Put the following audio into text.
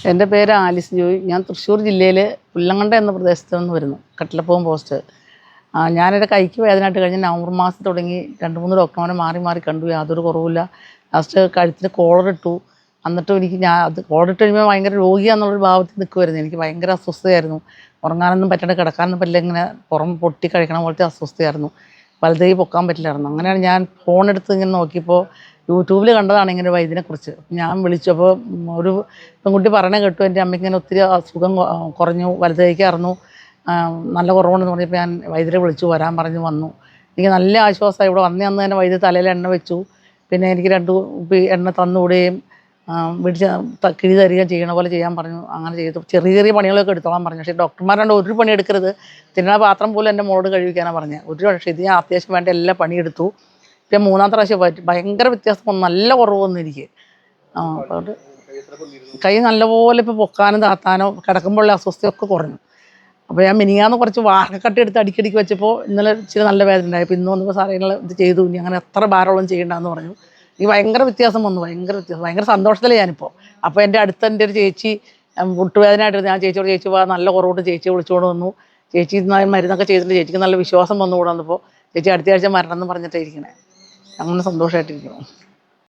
എൻ്റെ പേര് ആലിസ് ജോയ്. ഞാൻ തൃശ്ശൂർ ജില്ലയിൽ പുല്ലങ്ങണ്ട എന്ന പ്രദേശത്ത് നിന്ന് വരുന്നു. കട്ടിലപ്പവും പോസ്റ്റ്. ഞാനെൻ്റെ കൈക്ക് വേദനയായിട്ട് കഴിഞ്ഞ് നവംബർ മാസം തുടങ്ങി 2-3 ഡോക്ടർമാരെ മാറി മാറി കണ്ടു. യാതൊരു കുറവുമില്ല. ലാസ്റ്റ് കഴുത്തിന് കോളറിട്ടു. എന്നിട്ടും എനിക്ക് അത് കോളറിട്ട് കഴിയുമ്പോൾ ഭയങ്കര രോഗിയാണെന്നുള്ളൊരു ഭാവത്തിൽ നിൽക്കുമായിരുന്നു. എനിക്ക് ഭയങ്കര അസ്വസ്ഥതയായിരുന്നു. ഉറങ്ങാനൊന്നും പറ്റാണ്ട് കിടക്കാനൊന്നും പറ്റില്ല. ഇങ്ങനെ പുറം പൊട്ടി കഴിക്കണ പോലത്തെ അസ്വസ്ഥയായിരുന്നു. വലത് കൈ പൊക്കാൻ പറ്റില്ലായിരുന്നു. അങ്ങനെയാണ് ഞാൻ ഫോണെടുത്ത് ഇങ്ങനെ നോക്കിയപ്പോൾ യൂട്യൂബിൽ കണ്ടതാണ് ഇങ്ങനെ വൈദ്യനെക്കുറിച്ച്. ഞാൻ വിളിച്ചപ്പോൾ ഒരു പെൺകുട്ടി പറയണ കേട്ടു, എൻ്റെ അമ്മയ്ക്ക് ഇങ്ങനെ ഒത്തിരി അസുഖം കുറഞ്ഞു, വലത് കൈക്കായിരുന്നു, നല്ല കുറവുണ്ടെന്ന് പറഞ്ഞപ്പോൾ ഞാൻ വൈദ്യരെ വിളിച്ചു വരാൻ പറഞ്ഞു. വന്നു. എനിക്ക് നല്ല ആശ്വാസമായി. ഇവിടെ വന്ന് അന്ന് തന്നെ വൈദ്യ തലയിൽ എണ്ണ വെച്ചു. പിന്നെ എനിക്ക് 2 കുപ്പി എണ്ണ തന്നുവിടുകയും പിടിച്ച് കിഴി തരികയും ചെയ്യണ പോലെ ചെയ്യാൻ പറഞ്ഞു. അങ്ങനെ ചെയ്തു. ചെറിയ ചെറിയ പണികളൊക്കെ എടുത്തോളാൻ പറഞ്ഞു. പക്ഷേ ഡോക്ടർമാരാണ്ട് ഒരു പണി എടുക്കരുത്, തിന്നണ പാത്രം പോലും എൻ്റെ മോളോട് കഴുകിക്കാനാണ് പറഞ്ഞത്. പക്ഷേ ഇത് ഞാൻ അത്യാവശ്യം വേണ്ട എല്ലാ പണിയെടുത്തു. പിന്നെ 3-ാമത്തെ പ്രാവശ്യം പറ്റി ഭയങ്കര വ്യത്യാസം വന്നു. നല്ല കുറവ് വന്നു എനിക്ക്. അപ്പോൾ കൈ നല്ലപോലെ ഇപ്പോൾ പൊക്കാനും താത്താനോ കിടക്കുമ്പോഴുള്ള അസ്വസ്ഥയൊക്കെ കുറഞ്ഞു. അപ്പോൾ ഞാൻ മിനിങ്ങാന്ന് കുറച്ച് വാഴക്കട്ടി എടുത്ത് അടിക്കടിക്ക് വെച്ചപ്പോൾ ഇന്നലെ ഇച്ചിരി നല്ല വേദന ഉണ്ടായി. അപ്പോൾ ഇന്ന് വന്നപ്പോൾ സാറേ നിങ്ങൾ ഇത് ചെയ്തു, ഇനി അങ്ങനെ എത്ര ഭാരമുള്ള ചെയ്യേണ്ടതെന്ന് പറഞ്ഞു. എനിക്ക് ഭയങ്കര വ്യത്യാസം വന്നു. ഭയങ്കര സന്തോഷത്തിലാണ് ഞാനിപ്പോൾ. അപ്പോൾ എൻ്റെ അടുത്ത് ഒരു ചേച്ചി മുട്ടുവേദനയായിട്ട് ഞാൻ ചേച്ചി നല്ല കുറവുണ്ട്, ചേച്ചിയെ വിളിച്ചുകൊണ്ട് വന്നു. ചേച്ചി മരുന്നൊക്കെ ചെയ്തിട്ട് ചേച്ചിക്ക് നല്ല വിശ്വാസം വന്നു. കൂടെ വന്നപ്പോൾ ചേച്ചി അടുത്ത ആഴ്ച മരണം എന്ന് പറഞ്ഞിട്ടാണ് ഇരിക്കണേ. അങ്ങനെ സന്തോഷമായിട്ടിരിക്കണം.